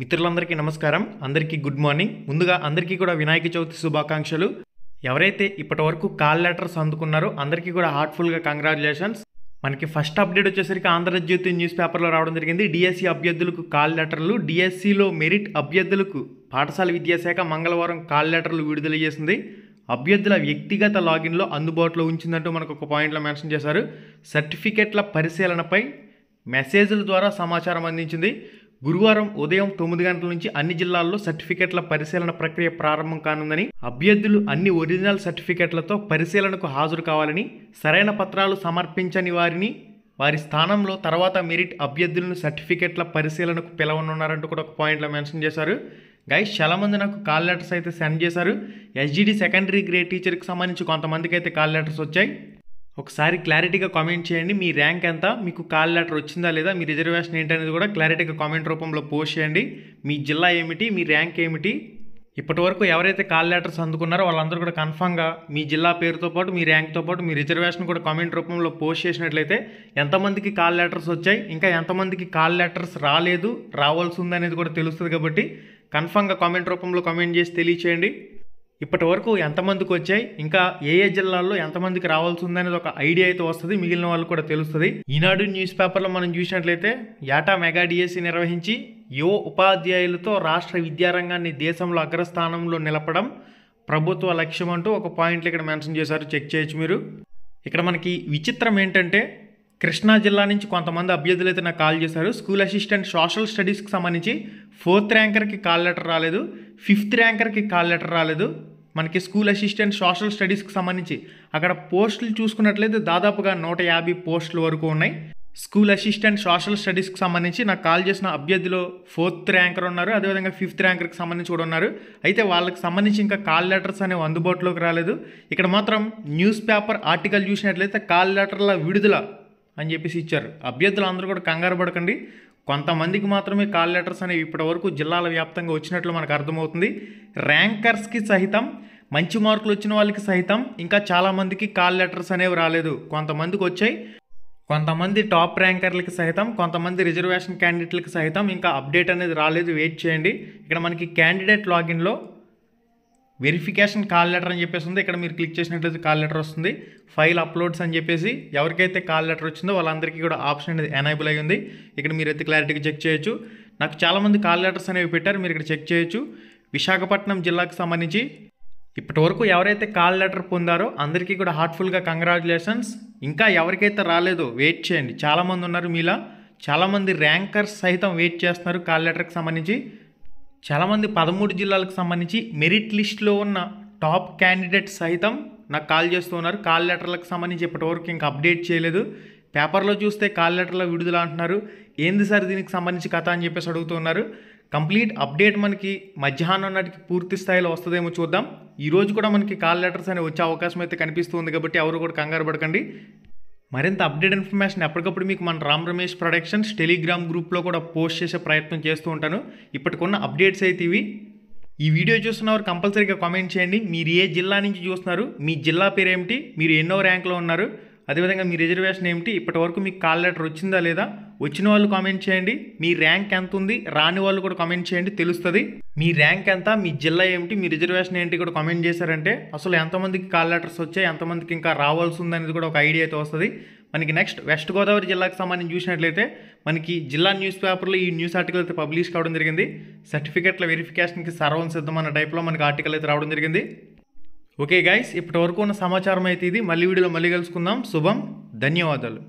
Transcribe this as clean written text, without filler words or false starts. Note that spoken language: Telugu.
మిత్రులందరికీ నమస్కారం. అందరికీ గుడ్ మార్నింగ్. ముందుగా అందరికీ కూడా వినాయక చవితి శుభాకాంక్షలు. ఎవరైతే ఇప్పటివరకు కాల్ లెటర్స్ అందుకున్నారో అందరికీ కూడా హార్ట్ఫుల్గా కంగ్రాచులేషన్స్. మనకి ఫస్ట్ అప్డేట్ వచ్చేసరికి ఆంధ్రజ్యోతి న్యూస్ పేపర్లో రావడం జరిగింది. డిఎస్సి అభ్యర్థులకు కాల్ లెటర్లు, డిఎస్సిలో మెరిట్ అభ్యర్థులకు పాఠశాల విద్యాశాఖ మంగళవారం కాల్ లెటర్లు విడుదల చేసింది. అభ్యర్థుల వ్యక్తిగత లాగిన్లో అందుబాటులో ఉంచిందంటూ మనకు ఒక పాయింట్లో మెన్షన్ చేశారు. సర్టిఫికెట్ల పరిశీలనపై మెసేజ్ల ద్వారా సమాచారం అందించింది. గురువారం ఉదయం 9 గంటల నుంచి అన్ని జిల్లాల్లో సర్టిఫికెట్ల పరిశీలన ప్రక్రియ ప్రారంభం కానుందని, అభ్యర్థులు అన్ని ఒరిజినల్ సర్టిఫికెట్లతో పరిశీలనకు హాజరు కావాలని, సరైన పత్రాలు సమర్పించని వారిని వారి స్థానంలో తర్వాత మెరిట్ అభ్యర్థులను సర్టిఫికెట్ల పరిశీలనకు పిలవనున్నారంటూ కూడా ఒక పాయింట్లో మెన్షన్ చేశారు. గైస్, చాలామంది నాకు కాల్ లెటర్స్ అయితే సెండ్ చేశారు. ఎస్జిడి సెకండరీ గ్రేడ్ టీచర్కి సంబంధించి కొంతమందికి అయితే కాల్ లెటర్స్ వచ్చాయి. ఒకసారి క్లారిటీగా కామెంట్ చేయండి. మీ ర్యాంక్ ఎంత, మీకు కాల్ లెటర్ వచ్చిందా లేదా, మీ రిజర్వేషన్ ఏంటి అనేది కూడా క్లారిటీగా కామెంట్ రూపంలో పోస్ట్ చేయండి. మీ జిల్లా ఏమిటి, మీ ర్యాంక్ ఏమిటి, ఇప్పటివరకు ఎవరైతే కాల్ లెటర్స్ అందుకున్నారో వాళ్ళందరూ కూడా కన్ఫామ్గా మీ జిల్లా పేరుతో పాటు మీ ర్యాంక్తో పాటు మీ రిజర్వేషన్ కూడా కామెంట్ రూపంలో పోస్ట్ చేసినట్లయితే ఎంతమందికి కాల్ లెటర్స్ వచ్చాయి, ఇంకా ఎంతమందికి కాల్ లెటర్స్ రాలేదు, రావాల్సి ఉందనేది కూడా తెలుస్తుంది. కాబట్టి కన్ఫామ్గా కామెంట్ రూపంలో కామెంట్ చేసి తెలియచేయండి. ఇప్పటి వరకు ఎంతమందికి వచ్చాయి, ఇంకా ఏ జిల్లాల్లో ఎంతమందికి రావాల్సి ఉందనేది ఒక ఐడియా అయితే వస్తుంది, మిగిలిన వాళ్ళు కూడా తెలుస్తుంది. ఈనాడు న్యూస్ పేపర్లో మనం చూసినట్లయితే ఏటా మెగా డిఎస్సి నిర్వహించి యువ ఉపాధ్యాయులతో రాష్ట్ర విద్యారంగాన్ని దేశంలో అగ్రస్థానంలో నిలపడం ప్రభుత్వ లక్ష్యం అంటూ ఒక పాయింట్లు ఇక్కడ మెన్షన్ చేశారు. చెక్ చేయొచ్చు మీరు. ఇక్కడ మనకి విచిత్రం ఏంటంటే, కృష్ణా జిల్లా నుంచి కొంతమంది అభ్యర్థులు అయితే నాకు కాల్ చేశారు. స్కూల్ అసిస్టెంట్ సోషల్ స్టడీస్కి సంబంధించి 4th ర్యాంకర్కి కాల్ లెటర్ రాలేదు, 5th ర్యాంకర్కి కాల్ లెటర్ రాలేదు. మనకి స్కూల్ అసిస్టెంట్ సోషల్ స్టడీస్కి సంబంధించి అక్కడ పోస్టులు చూసుకున్నట్లయితే దాదాపుగా 150 పోస్టుల వరకు ఉన్నాయి. స్కూల్ అసిస్టెంట్ సోషల్ స్టడీస్కి సంబంధించి నాకు కాల్ చేసిన అభ్యర్థులు 4th ర్యాంకర్ ఉన్నారు, అదేవిధంగా 5th ర్యాంకర్కి సంబంధించి కూడా ఉన్నారు. అయితే వాళ్ళకి సంబంధించి ఇంకా కాల్ లెటర్స్ అనేవి అందుబాటులోకి రాలేదు. ఇక్కడ మాత్రం న్యూస్ పేపర్ ఆర్టికల్ చూసినట్లయితే కాల్ లెటర్ల విడుదల అని చెప్పేసి ఇచ్చారు. అభ్యర్థులు అందరూ కూడా కంగారు పడకండి. కొంతమందికి మాత్రమే కాల్ లెటర్స్ అనేవి ఇప్పటివరకు జిల్లాల వ్యాప్తంగా వచ్చినట్లు మనకు అర్థమవుతుంది. ర్యాంకర్స్కి సహితం, మంచి మార్కులు వచ్చిన వాళ్ళకి సహితం ఇంకా చాలామందికి కాల్ లెటర్స్ అనేవి రాలేదు. కొంతమందికి వచ్చాయి, కొంతమంది టాప్ ర్యాంకర్లకి సహితం, కొంతమంది రిజర్వేషన్ క్యాండిడేట్లకి సహితం ఇంకా అప్డేట్ అనేది రాలేదు. వెయిట్ చేయండి. ఇక్కడ మనకి క్యాండిడేట్ లాగిన్లో వెరిఫికేషన్ కాల్ లెటర్ అని చెప్పేసి ఉంది. ఇక్కడ మీరు క్లిక్ చేసినట్లయితే కాల్ లెటర్ వస్తుంది. ఫైల్ అప్లోడ్స్ అని చెప్పేసి ఎవరికైతే కాల్ లెటర్ వచ్చిందో వాళ్ళందరికీ కూడా ఆప్షన్ అనేది ఎనేబుల్ అయ్యి ఉంది. ఇక్కడ మీరైతే క్లారిటీగా చెక్ చేయొచ్చు. నాకు చాలామంది కాల్ లెటర్స్ అనేవి పెట్టారు, మీరు ఇక్కడ చెక్ చేయొచ్చు. విశాఖపట్నం జిల్లాకు సంబంధించి ఇప్పటివరకు ఎవరైతే కాల్ లెటర్ పొందారో అందరికీ కూడా హార్ట్ఫుల్గా కంగ్రాచులేషన్స్. ఇంకా ఎవరికైతే రాలేదో వెయిట్ చేయండి. చాలామంది ఉన్నారు మీలా, చాలామంది ర్యాంకర్స్ సహితం వెయిట్ చేస్తున్నారు కాల్ లెటర్కి సంబంధించి. చాలామంది 13 జిల్లాలకు సంబంధించి మెరిట్ లిస్ట్లో ఉన్న టాప్ క్యాండిడేట్ సహితం నాకు కాల్ చేస్తూ ఉన్నారు. కాల్ లెటర్లకు సంబంధించి ఇప్పటివరకు ఇంకా అప్డేట్ చేయలేదు. పేపర్లో చూస్తే కాల్ లెటర్ల విడుదల అంటున్నారు. ఏంది సార్ దీనికి సంబంధించి కథ అని చెప్పేసి అడుగుతున్నారు. కంప్లీట్ అప్డేట్ మనకి మధ్యాహ్నం నాటికి పూర్తి స్థాయిలో వస్తుందేమో చూద్దాం. ఈరోజు కూడా మనకి కాల్ లెటర్స్ అనేవి వచ్చే అవకాశం అయితే కనిపిస్తుంది. కాబట్టి ఎవరు కూడా కంగారు పడకండి. మరింత అప్డేట్ ఇన్ఫర్మేషన్ ఎప్పటికప్పుడు మీకు మన రామ్ రమేష్ ప్రొడక్షన్స్ టెలిగ్రామ్ గ్రూప్లో కూడా పోస్ట్ చేసే ప్రయత్నం చేస్తూ ఉంటాను. ఇప్పటికున్న అప్డేట్స్ అయితే ఇవి. ఈ వీడియో చూస్తున్నవారు కంపల్సరీగా కామెంట్ చేయండి. మీరు ఏ జిల్లా నుంచి చూస్తున్నారు, మీ జిల్లా పేరు ఏమిటి, మీరు ఎన్నో ర్యాంక్లో ఉన్నారు, అదేవిధంగా మీ రిజర్వేషన్ ఏమిటి, ఇప్పటివరకు మీకు కాల్ లెటర్ వచ్చిందా లేదా, వచ్చిన వాళ్ళు కామెంట్ చేయండి. మీ ర్యాంక్ ఎంత ఉంది, రాని వాళ్ళు కూడా కామెంట్ చేయండి, తెలుస్తుంది. మీ ర్యాంక్ ఎంత, మీ జిల్లా ఏమిటి, మీ రిజర్వేషన్ ఏంటి కూడా కామెంట్ చేశారంటే అసలు ఎంతమందికి కాల్ లెటర్స్ వచ్చాయి, ఎంతమందికి ఇంకా రావాల్సి ఉందనేది కూడా ఒక ఐడియా అయితే వస్తుంది. మనకి నెక్స్ట్ వెస్ట్ గోదావరి జిల్లాకు సంబంధించి చూసినట్లయితే మనకి జిల్లా న్యూస్ పేపర్లో ఈ న్యూస్ ఆర్టికల్ అయితే పబ్లిష్ కావడం జరిగింది. సర్టిఫికెట్ల వెరిఫికేషన్కి సర్వం సిద్ధం అన్న టైప్లో మనకి ఆర్టికల్ అయితే రావడం జరిగింది. ఓకే గైస్, ఇప్పటి వరకు ఉన్న సమాచారం అయితే ఇది. మళ్ళీ వీడియోలో మళ్ళీ కలుసుకుందాం. శుభం, ధన్యవాదాలు.